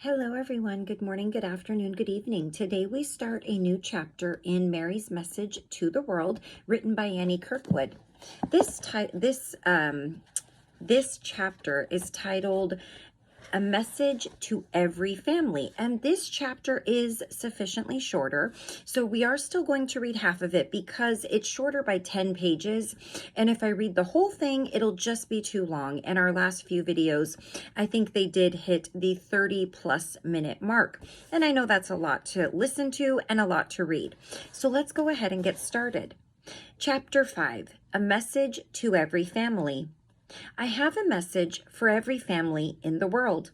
Hello, everyone. Good morning, good afternoon, good evening. Today we start a new chapter in Mary's Message to the World, written by Kirkwood. This chapter is titled A Message to Every Family, and this chapter is sufficiently shorter, so we are still going to read half of it because it's shorter by 10 pages, and if I read the whole thing, it'll just be too long. In our last few videos, I think they did hit the 30+ minute mark, and I know that's a lot to listen to and a lot to read. So let's go ahead and get started. Chapter 5, A Message to Every Family. I have a message for every family in the world.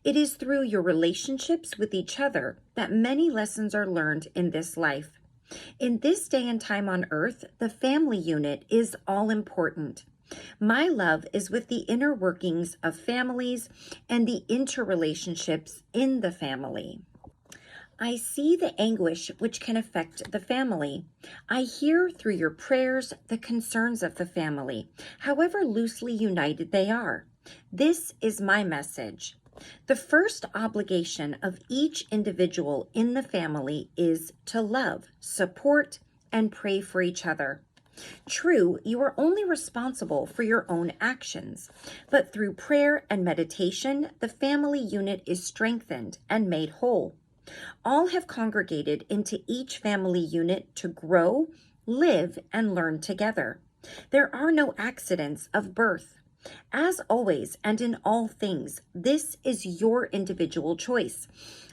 It is through your relationships with each other that many lessons are learned in this life. In this day and time on earth, the family unit is all important. My love is with the inner workings of families and the interrelationships in the family. I see the anguish which can affect the family. I hear through your prayers the concerns of the family, however loosely united they are. This is my message. The first obligation of each individual in the family is to love, support, and pray for each other. True, you are only responsible for your own actions, but through prayer and meditation, the family unit is strengthened and made whole. All have congregated into each family unit to grow, live, and learn together. There are no accidents of birth. As always and in all things, this is your individual choice.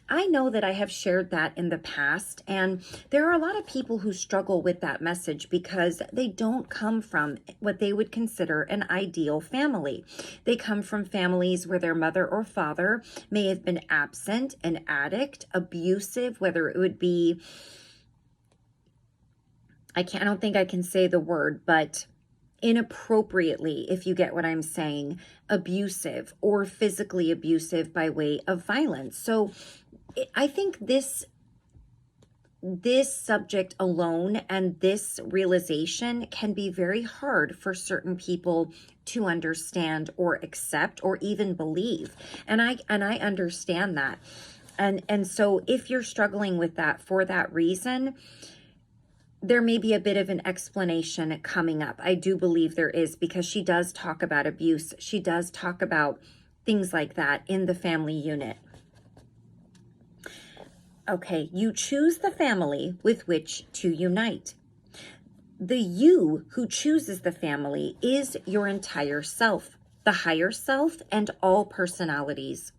I know that I have shared that in the past, and there are a lot of people who struggle with that message because they don't come from what they would consider an ideal family. They come from families where their mother or father may have been absent, an addict, abusive, whether it would be, I don't think I can say the word, but inappropriately, if you get what I'm saying, abusive or physically abusive by way of violence. So I think this subject alone and this realization can be very hard for certain people to understand or accept or even believe. And I understand that. And so if you're struggling with that for that reason, there may be a bit of an explanation coming up. I do believe there is, because she does talk about abuse. She does talk about things like that in the family unit. Okay, you choose the family with which to unite. The you who chooses the family is your entire self, the higher self, and all personalities.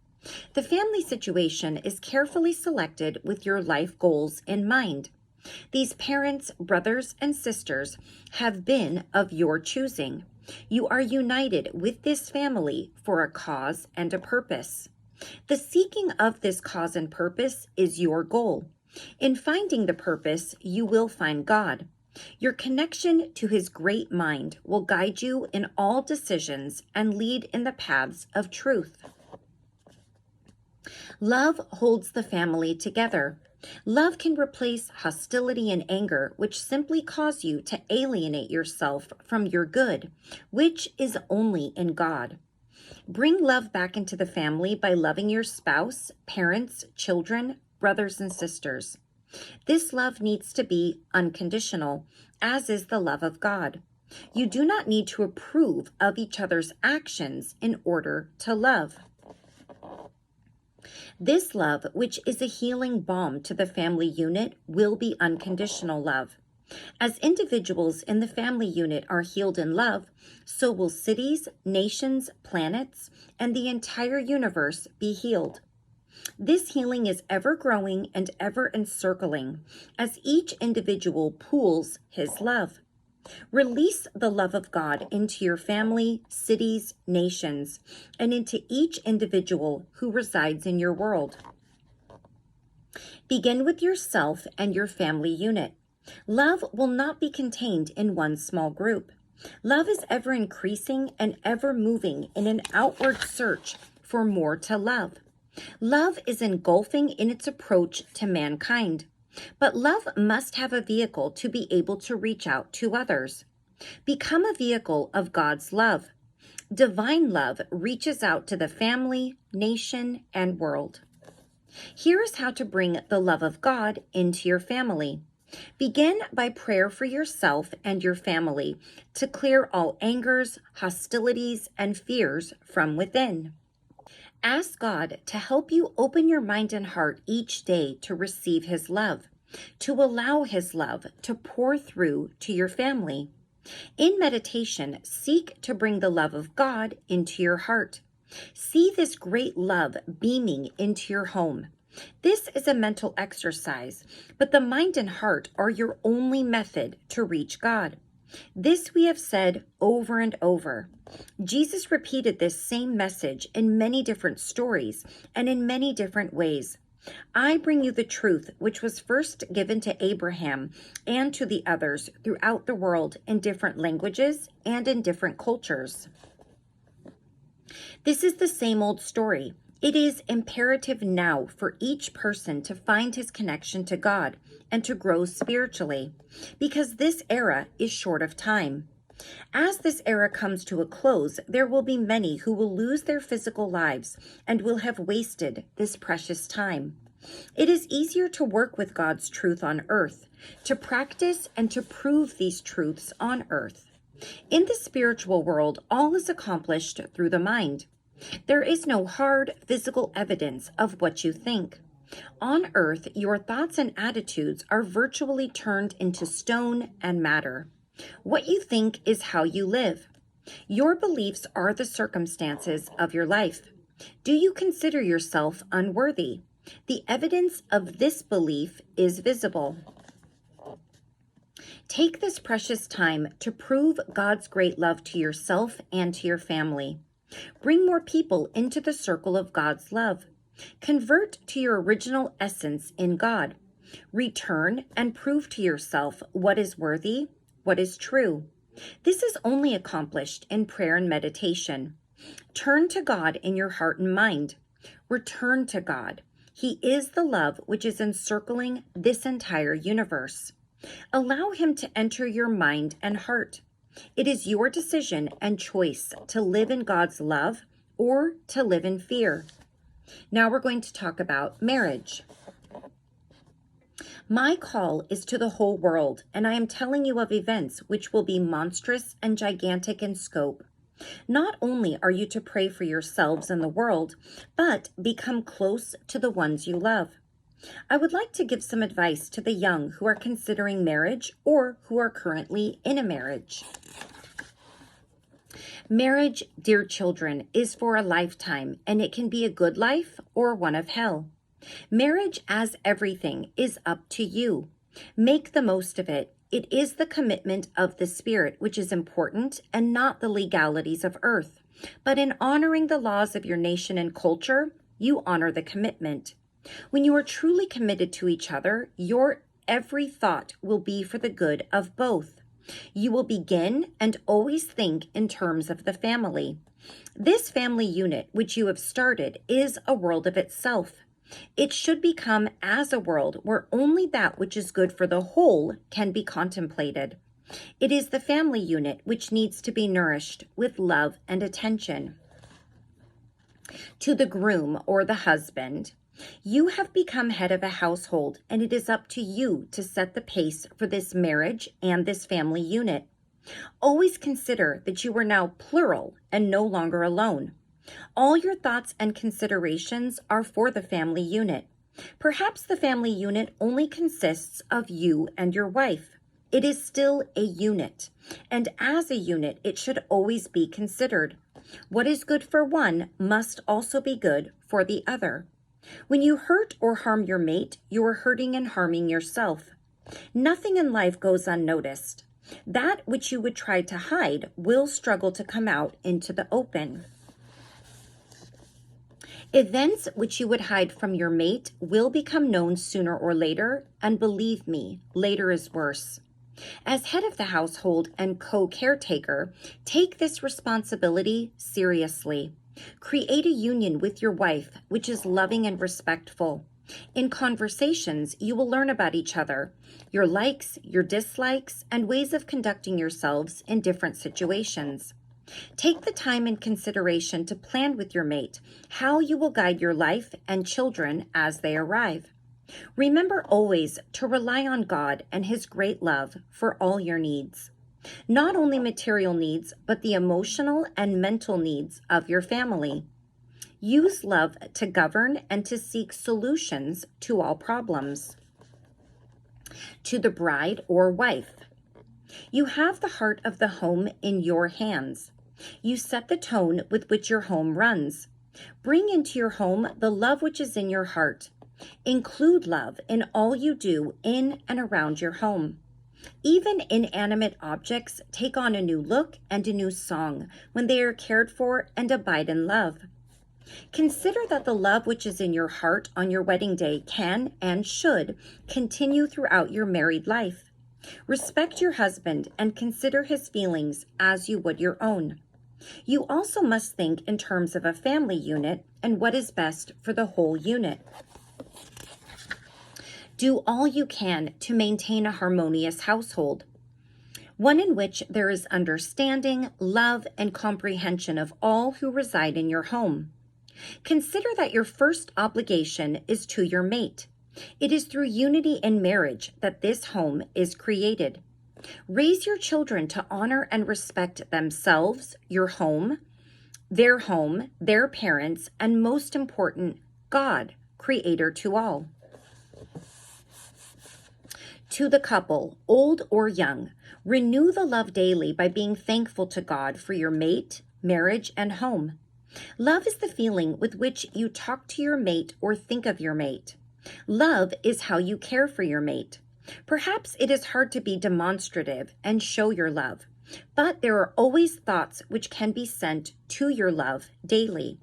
The family situation is carefully selected with your life goals in mind. These parents, brothers, and sisters have been of your choosing. You are united with this family for a cause and a purpose. The seeking of this cause and purpose is your goal. In finding the purpose, you will find God. Your connection to His great mind will guide you in all decisions and lead in the paths of truth. Love holds the family together. Love can replace hostility and anger, which simply cause you to alienate yourself from your good, which is only in God. Bring love back into the family by loving your spouse, parents, children, brothers, and sisters. This love needs to be unconditional, as is the love of God. You do not need to approve of each other's actions in order to love. This love, which is a healing balm to the family unit, will be unconditional love. As individuals in the family unit are healed in love, so will cities, nations, planets, and the entire universe be healed. This healing is ever growing and ever encircling as each individual pools his love. Release the love of God into your family, cities, nations, and into each individual who resides in your world. Begin with yourself and your family unit. Love will not be contained in one small group. Love is ever increasing and ever moving in an outward search for more to love. Love is engulfing in its approach to mankind. But love must have a vehicle to be able to reach out to others. Become a vehicle of God's love. Divine love reaches out to the family, nation, and world. Here is how to bring the love of God into your family. Begin by prayer for yourself and your family to clear all angers, hostilities, and fears from within. Ask God to help you open your mind and heart each day to receive His love, to allow His love to pour through to your family. In meditation, seek to bring the love of God into your heart. See this great love beaming into your home. This is a mental exercise, but the mind and heart are your only method to reach God. This we have said over and over. Jesus repeated this same message in many different stories and in many different ways. I bring you the truth which was first given to Abraham and to the others throughout the world in different languages and in different cultures. This is the same old story. It is imperative now for each person to find his connection to God and to grow spiritually, because this era is short of time. As this era comes to a close, there will be many who will lose their physical lives and will have wasted this precious time. It is easier to work with God's truth on earth, to practice and to prove these truths on earth. In the spiritual world, all is accomplished through the mind. There is no hard physical evidence of what you think. On earth, your thoughts and attitudes are virtually turned into stone and matter. What you think is how you live. Your beliefs are the circumstances of your life. Do you consider yourself unworthy? The evidence of this belief is visible. Take this precious time to prove God's great love to yourself and to your family. Bring more people into the circle of God's love. Convert to your original essence in God. Return and prove to yourself what is worthy, what is true. This is only accomplished in prayer and meditation. Turn to God in your heart and mind. Return to God. He is the love which is encircling this entire universe. Allow Him to enter your mind and heart. It is your decision and choice to live in God's love or to live in fear. Now we're going to talk about marriage. My call is to the whole world, and I am telling you of events which will be monstrous and gigantic in scope. Not only are you to pray for yourselves and the world, but become close to the ones you love. I would like to give some advice to the young who are considering marriage or who are currently in a marriage. Marriage, dear children, is for a lifetime, and it can be a good life or one of hell. Marriage, as everything, is up to you. Make the most of it. It is the commitment of the Spirit which is important and not the legalities of earth. But in honoring the laws of your nation and culture, you honor the commitment. When you are truly committed to each other, your every thought will be for the good of both. You will begin and always think in terms of the family. This family unit which you have started is a world of itself. It should become as a world where only that which is good for the whole can be contemplated. It is the family unit which needs to be nourished with love and attention. To the groom or the husband, you have become head of a household, and it is up to you to set the pace for this marriage and this family unit. Always consider that you are now plural and no longer alone. All your thoughts and considerations are for the family unit. Perhaps the family unit only consists of you and your wife. It is still a unit, and as a unit, it should always be considered. What is good for one must also be good for the other. When you hurt or harm your mate, you are hurting and harming yourself. Nothing in life goes unnoticed. That which you would try to hide will struggle to come out into the open. Events which you would hide from your mate will become known sooner or later, and believe me, later is worse. As head of the household and co-caretaker, take this responsibility seriously. Create a union with your wife which is loving and respectful. In conversations, you will learn about each other, your likes, your dislikes, and ways of conducting yourselves in different situations. Take the time and consideration to plan with your mate how you will guide your life and children as they arrive. Remember always to rely on God and His great love for all your needs. Not only material needs, but the emotional and mental needs of your family. Use love to govern and to seek solutions to all problems. To the bride or wife, you have the heart of the home in your hands. You set the tone with which your home runs. Bring into your home the love which is in your heart. Include love in all you do in and around your home. Even inanimate objects take on a new look and a new song when they are cared for and abide in love. Consider that the love which is in your heart on your wedding day can and should continue throughout your married life. Respect your husband and consider his feelings as you would your own. You also must think in terms of a family unit and what is best for the whole unit. Do all you can to maintain a harmonious household, one in which there is understanding, love, and comprehension of all who reside in your home. Consider that your first obligation is to your mate. It is through unity in marriage that this home is created. Raise your children to honor and respect themselves, your home, their parents, and most important, God, Creator to all. To the couple, old or young, renew the love daily by being thankful to God for your mate, marriage, and home. Love is the feeling with which you talk to your mate or think of your mate. Love is how you care for your mate. Perhaps it is hard to be demonstrative and show your love, but there are always thoughts which can be sent to your love daily.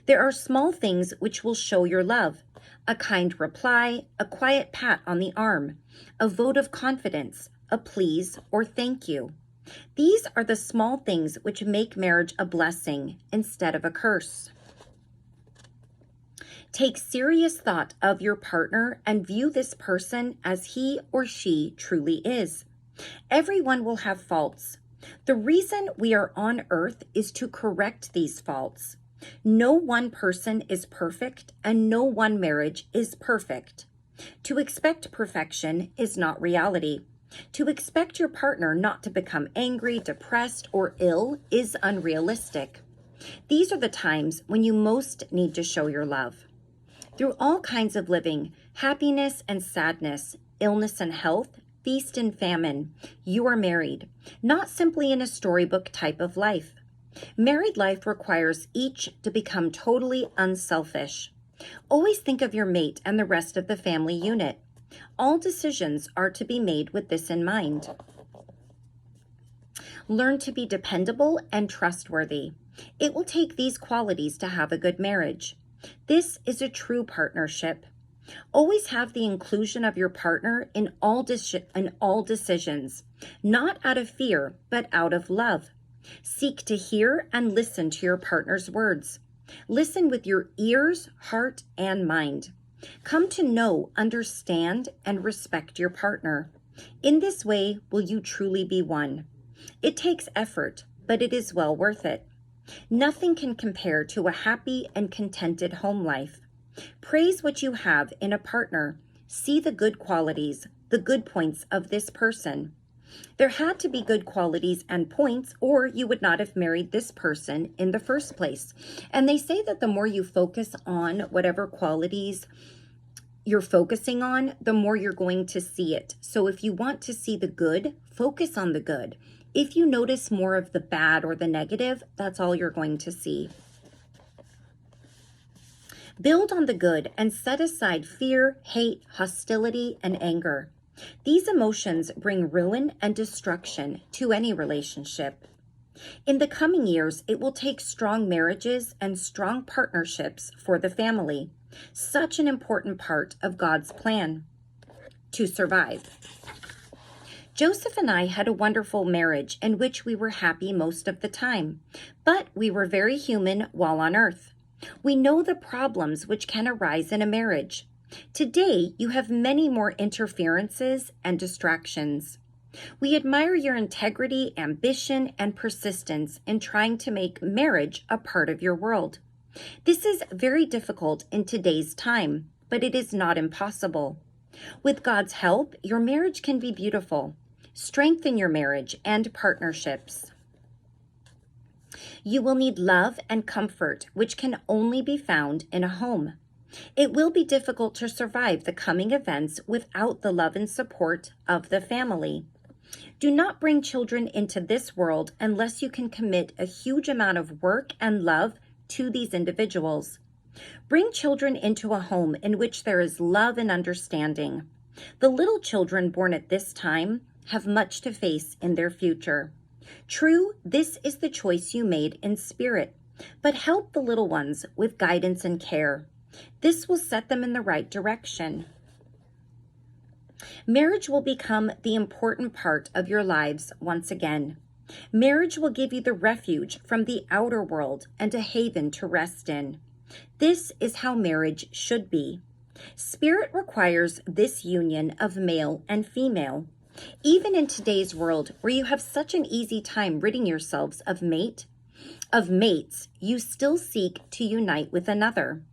There are small things which will show your love: a kind reply, a quiet pat on the arm, a vote of confidence, a please or thank you. These are the small things which make marriage a blessing instead of a curse. Take serious thought of your partner and view this person as he or she truly is. Everyone will have faults. The reason we are on earth is to correct these faults. No one person is perfect, and no one marriage is perfect. To expect perfection is not reality. To expect your partner not to become angry, depressed, or ill is unrealistic. These are the times when you most need to show your love. Through all kinds of living, happiness and sadness, illness and health, feast and famine, you are married, not simply in a storybook type of life. Married life requires each to become totally unselfish. Always think of your mate and the rest of the family unit. All decisions are to be made with this in mind. Learn to be dependable and trustworthy. It will take these qualities to have a good marriage. This is a true partnership. Always have the inclusion of your partner in all decisions, not out of fear, but out of love. Seek to hear and listen to your partner's words. Listen with your ears, heart, and mind. Come to know, understand, and respect your partner. In this way will you truly be one. It takes effort, but it is well worth it. Nothing can compare to a happy and contented home life. Praise what you have in a partner. See the good qualities, the good points of this person. There had to be good qualities and points, or you would not have married this person in the first place. And they say that the more you focus on whatever qualities you're focusing on, the more you're going to see it. So if you want to see the good, focus on the good. If you notice more of the bad or the negative, that's all you're going to see. Build on the good and set aside fear, hate, hostility, and anger. These emotions bring ruin and destruction to any relationship. In the coming years, it will take strong marriages and strong partnerships for the family, such an important part of God's plan to survive. Joseph and I had a wonderful marriage in which we were happy most of the time, but we were very human while on earth. We know the problems which can arise in a marriage. Today, you have many more interferences and distractions. We admire your integrity, ambition, and persistence in trying to make marriage a part of your world. This is very difficult in today's time, but it is not impossible. With God's help, your marriage can be beautiful. Strengthen your marriage and partnerships. You will need love and comfort, which can only be found in a home. It will be difficult to survive the coming events without the love and support of the family. Do not bring children into this world unless you can commit a huge amount of work and love to these individuals. Bring children into a home in which there is love and understanding. The little children born at this time have much to face in their future. True, this is the choice you made in spirit, but help the little ones with guidance and care. This will set them in the right direction. Marriage will become the important part of your lives once again. Marriage will give you the refuge from the outer world and a haven to rest in. This is how marriage should be. Spirit requires this union of male and female. Even in today's world, where you have such an easy time ridding yourselves of mates, you still seek to unite with another.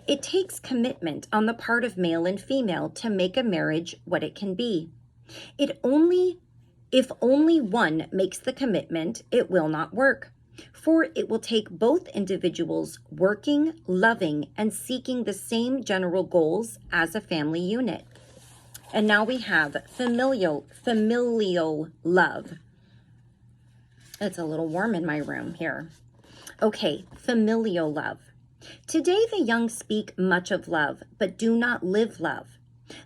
It takes commitment on the part of male and female to make a marriage what it can be. If only one makes the commitment, it will not work, for it will take both individuals working, loving, and seeking the same general goals as a family unit. And now we have familial love. It's a little warm in my room here. Okay, familial love. Today the young speak much of love, but do not live love.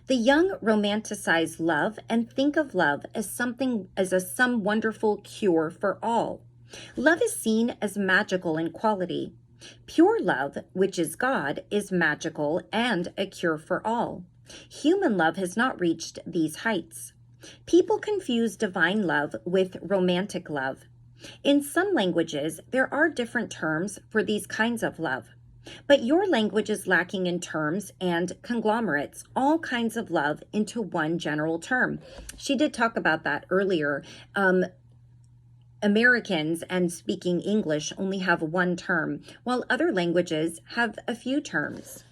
The young romanticize love and think of love as some wonderful cure for all. Love is seen as magical in quality. Pure love, which is God, is magical and a cure for all. Human love has not reached these heights. People confuse divine love with romantic love. In some languages, there are different terms for these kinds of love. But your language is lacking in terms and conglomerates all kinds of love into one general term. She did talk about that earlier. Americans and speaking English only have one term, while other languages have a few terms.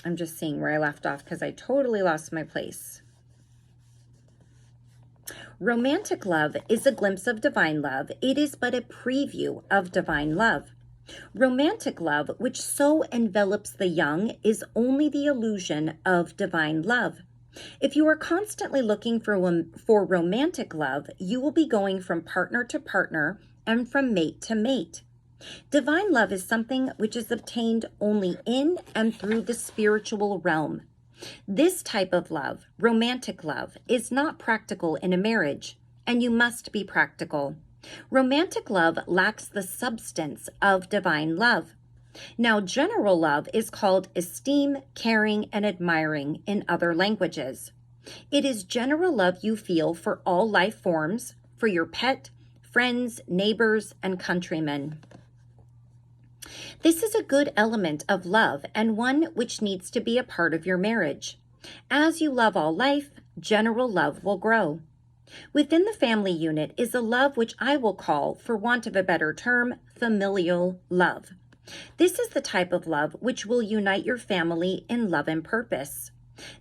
I'm just seeing where I left off because I totally lost my place. Romantic love is a glimpse of divine love. It is but a preview of divine love. Romantic love, which so envelops the young, is only the illusion of divine love. If you are constantly looking for romantic love, you will be going from partner to partner and from mate to mate. Divine love is something which is obtained only in and through the spiritual realm. This type of love, romantic love, is not practical in a marriage, and you must be practical. Romantic love lacks the substance of divine love. Now, general love is called esteem, caring, and admiring in other languages. It is general love you feel for all life forms, for your pet, friends, neighbors, and countrymen. This is a good element of love and one which needs to be a part of your marriage. As you love all life, general love will grow. Within the family unit is a love which I will call, for want of a better term, familial love. This is the type of love which will unite your family in love and purpose.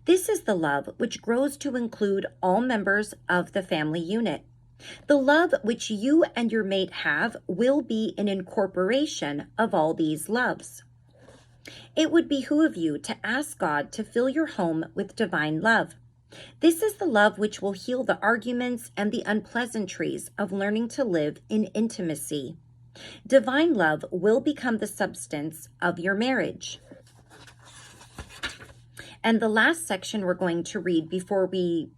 This is the love which grows to include all members of the family unit. The love which you and your mate have will be an incorporation of all these loves. It would behoove you to ask God to fill your home with divine love. This is the love which will heal the arguments and the unpleasantries of learning to live in intimacy. Divine love will become the substance of your marriage. And the last section we're going to read before we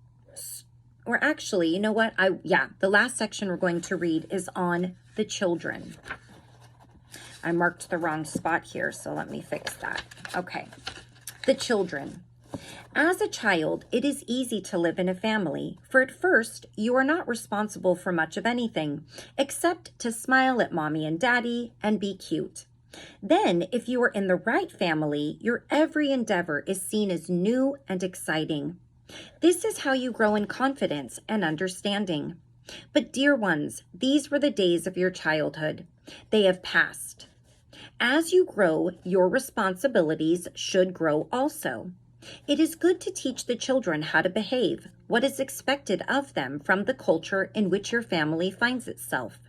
the last section we're going to read is on the children. I marked the wrong spot here, so let me fix that. Okay, the children. As a child, it is easy to live in a family, for at first, you are not responsible for much of anything, except to smile at mommy and daddy and be cute. Then, if you are in the right family, your every endeavor is seen as new and exciting. This is how you grow in confidence and understanding. But dear ones, these were the days of your childhood. They have passed. As you grow, your responsibilities should grow also. It is good to teach the children how to behave, what is expected of them from the culture in which your family finds itself.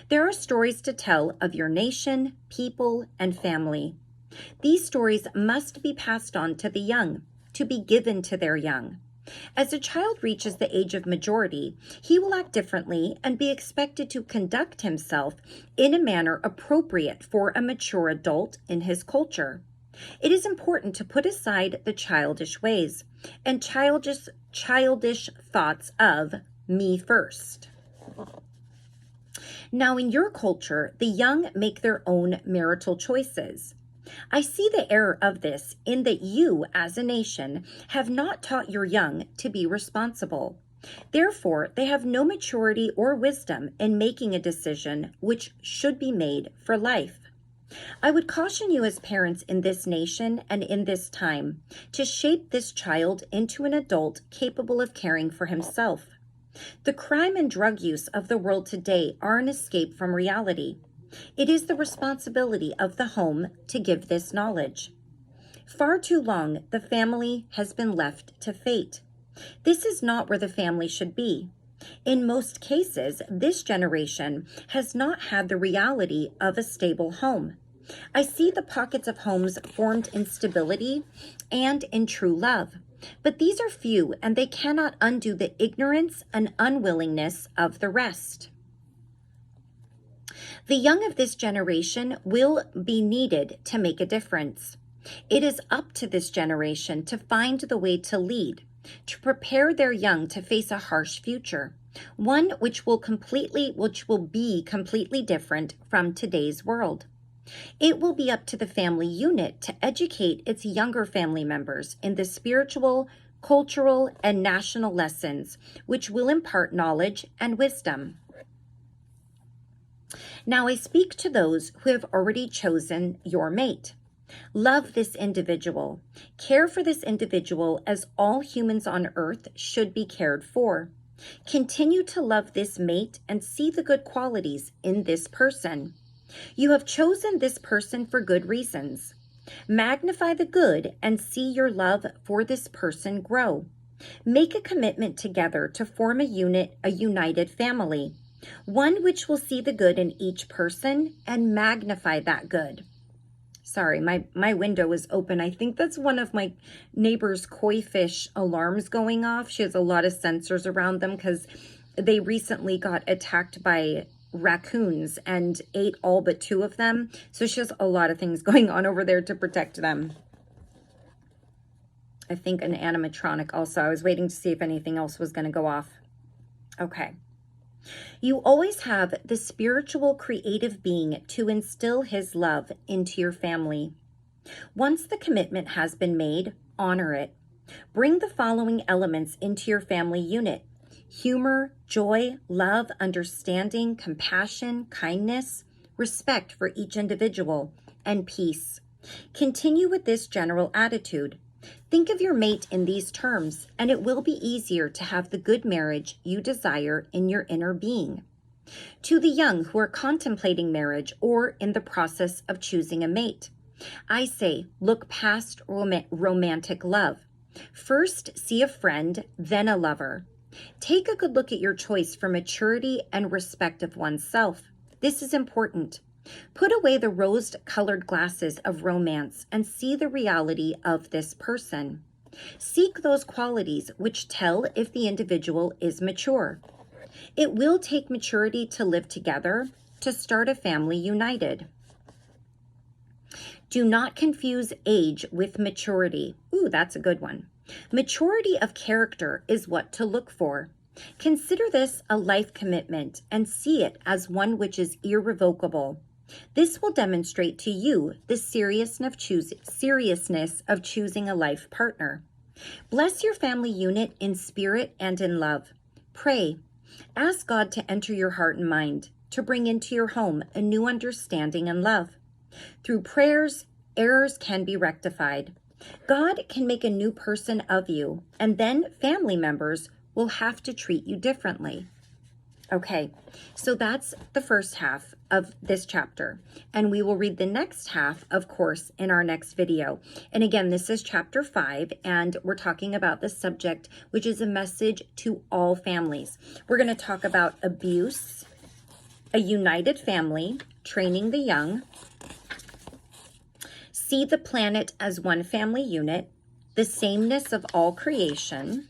There are stories to tell of your nation, people, and family. These stories must be passed on to the young, to be given to their young. As a child reaches the age of majority, he will act differently and be expected to conduct himself in a manner appropriate for a mature adult in his culture. It is important to put aside the childish ways and childish thoughts of me first. Now, in your culture, the young make their own marital choices. I see the error of this in that you, as a nation, have not taught your young to be responsible. Therefore, they have no maturity or wisdom in making a decision which should be made for life. I would caution you as parents in this nation and in this time to shape this child into an adult capable of caring for himself. The crime and drug use of the world today are an escape from reality. It is the responsibility of the home to give this knowledge. Far too long, the family has been left to fate. This is not where the family should be. In most cases, this generation has not had the reality of a stable home. I see the pockets of homes formed in stability and in true love. But these are few, and they cannot undo the ignorance and unwillingness of the rest. The young of this generation will be needed to make a difference. It is up to this generation to find the way to lead, to prepare their young to face a harsh future, one which will be completely different from today's world. It will be up to the family unit to educate its younger family members in the spiritual, cultural, and national lessons, which will impart knowledge and wisdom. Now I speak to those who have already chosen your mate. Love this individual. Care for this individual as all humans on earth should be cared for. Continue to love this mate and see the good qualities in this person. You have chosen this person for good reasons. Magnify the good and see your love for this person grow. Make a commitment together to form a united family, one which will see the good in each person and magnify that good. Sorry, my window is open. I think that's one of my neighbor's koi fish alarms going off. She has a lot of sensors around them because they recently got attacked by raccoons and ate all but 2 of them. So she has a lot of things going on over there to protect them. I think an animatronic also. I was waiting to see if anything else was going to go off. Okay. You always have the spiritual creative being to instill his love into your family. Once the commitment has been made, honor it. Bring the following elements into your family unit: humor, joy, love, understanding, compassion, kindness, respect for each individual, and peace. Continue with this general attitude. Think of your mate in these terms, and it will be easier to have the good marriage you desire in your inner being. To the young who are contemplating marriage or in the process of choosing a mate, I say, look past romantic love. First, see a friend, then a lover. Take a good look at your choice for maturity and respect of oneself. This is important. Put away the rose-colored glasses of romance and see the reality of this person. Seek those qualities which tell if the individual is mature. It will take maturity to live together, to start a family united. Do not confuse age with maturity. Ooh, that's a good one. Maturity of character is what to look for. Consider this a life commitment and see it as one which is irrevocable. This will demonstrate to you the seriousness of choosing a life partner. Bless your family unit in spirit and in love. Pray. Ask God to enter your heart and mind, to bring into your home a new understanding and love. Through prayers, errors can be rectified. God can make a new person of you, and then family members will have to treat you differently. Okay, so that's the first half of this chapter, and we will read the next half, of course, in our next video. And again, this is chapter 5, and we're talking about the subject, which is a message to all families. We're going to talk about abuse, a united family, training the young, see the planet as one family unit, the sameness of all creation.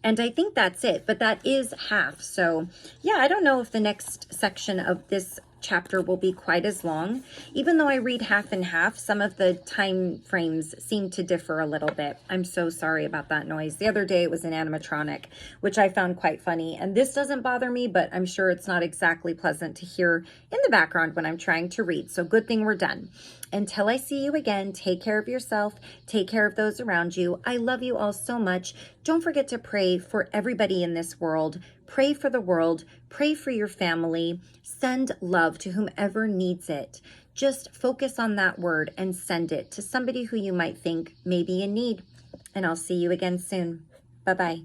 And I think that's it, but that is half. So yeah, I don't know if the next section of this chapter will be quite as long. Even though I read half and half, some of the time frames seem to differ a little bit. I'm so sorry about that noise. The other day it was an animatronic, which I found quite funny. And this doesn't bother me, but I'm sure it's not exactly pleasant to hear in the background when I'm trying to read. So good thing we're done. Until I see you again, take care of yourself, take care of those around you. I love you all so much. Don't forget to pray for everybody in this world. Pray for the world, pray for your family, send love to whomever needs it. Just focus on that word and send it to somebody who you might think may be in need. And I'll see you again soon. Bye-bye.